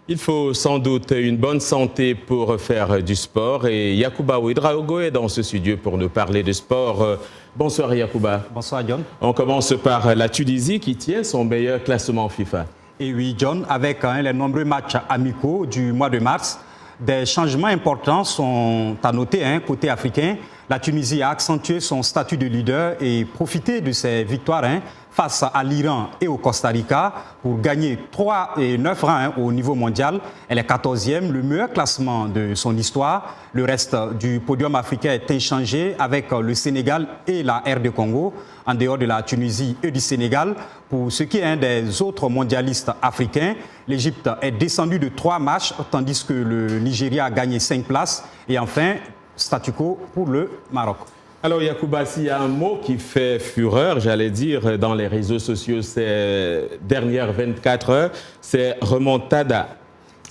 Il faut sans doute une bonne santé pour faire du sport et Yacouba Ouedraogo est dans ce studio pour nous parler de sport. Bonsoir Yacouba. Bonsoir John. On commence par la Tunisie qui tient son meilleur classement FIFA. Et oui John, avec les nombreux matchs amicaux du mois de mars, des changements importants sont à noter côté africain. La Tunisie a accentué son statut de leader et profité de ses victoires face à l'Iran et au Costa Rica pour gagner 3 et 9 rangs au niveau mondial. Elle est 14e, le meilleur classement de son histoire. Le reste du podium africain est inchangé avec le Sénégal et la RD Congo, en dehors de la Tunisie et du Sénégal. Pour ce qui est des autres mondialistes africains, l'Égypte est descendue de 3 matchs, tandis que le Nigeria a gagné 5 places. Et enfin, statu quo pour le Maroc. Alors Yacouba, s'il y a un mot qui fait fureur, j'allais dire, dans les réseaux sociaux ces dernières 24 heures, c'est remontada.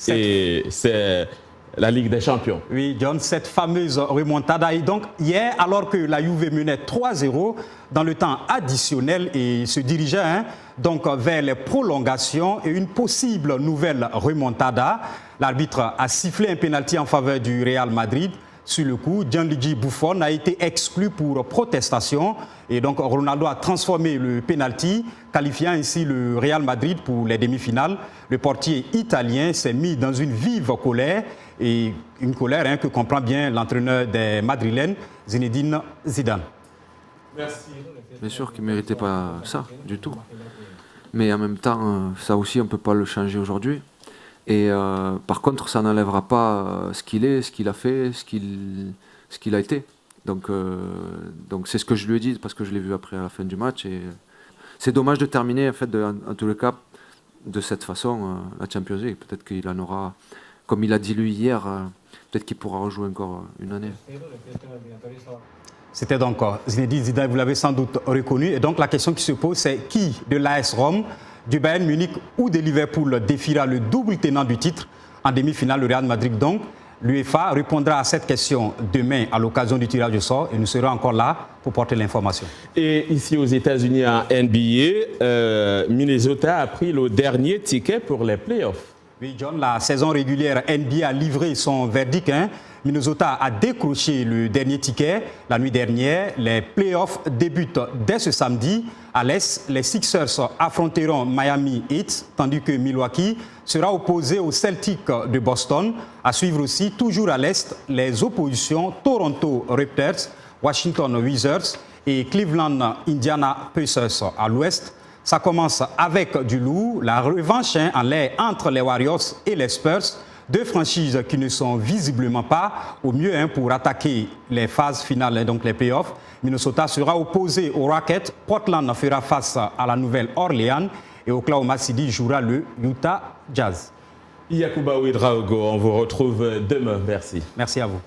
Et c'est la Ligue des Champions. Oui, John, cette fameuse remontada. Et donc, hier, alors que la Juve menait 3-0 dans le temps additionnel et se dirigeait donc vers les prolongations et une possible nouvelle remontada, l'arbitre a sifflé un pénalty en faveur du Real Madrid. Sur le coup, Gianluigi Buffon a été exclu pour protestation et donc Ronaldo a transformé le pénalty, qualifiant ainsi le Real Madrid pour les demi-finales. Le portier italien s'est mis dans une vive colère et une colère que comprend bien l'entraîneur des Madrilènes, Zinedine Zidane. Merci. Bien sûr qu'il ne méritait pas ça du tout. Mais en même temps, ça aussi, on ne peut pas le changer aujourd'hui. Et par contre, ça n'enlèvera pas ce qu'il est, ce qu'il a fait, ce qu'il a été. Donc c'est ce que je lui ai dit, parce que je l'ai vu après à la fin du match. Et c'est dommage de terminer, en fait, en tous les cas, de cette façon, la Champions League. Peut-être qu'il en aura, comme il a dit lui hier, peut-être qu'il pourra rejouer encore une année. C'était donc Zinedine Zidane, vous l'avez sans doute reconnu. Et donc la question qui se pose, c'est qui de l'AS Rome, du Bayern Munich ou de Liverpool défiera le double tenant du titre en demi-finale, le Real Madrid. Donc, l'UEFA répondra à cette question demain à l'occasion du tirage au sort et nous serons encore là pour porter l'information. Et ici aux États-Unis, en NBA, Minnesota a pris le dernier ticket pour les playoffs. Oui, John, la saison régulière NBA a livré son verdict. Minnesota a décroché le dernier ticket la nuit dernière. Les playoffs débutent dès ce samedi. À l'Est, les Sixers affronteront Miami Heat, tandis que Milwaukee sera opposé aux Celtics de Boston. À suivre aussi, toujours à l'Est, les oppositions Toronto Raptors, Washington Wizards et Cleveland Indiana Pacers. À l'Ouest, ça commence avec du lourd, la revanche en l'air entre les Warriors et les Spurs. Deux franchises qui ne sont visiblement pas au mieux pour attaquer les phases finales, donc les playoffs. Minnesota sera opposé aux Rockets, Portland fera face à la Nouvelle-Orléans et Oklahoma City jouera le Utah Jazz. Yacouba Ouedraogo, on vous retrouve demain. Merci. Merci à vous.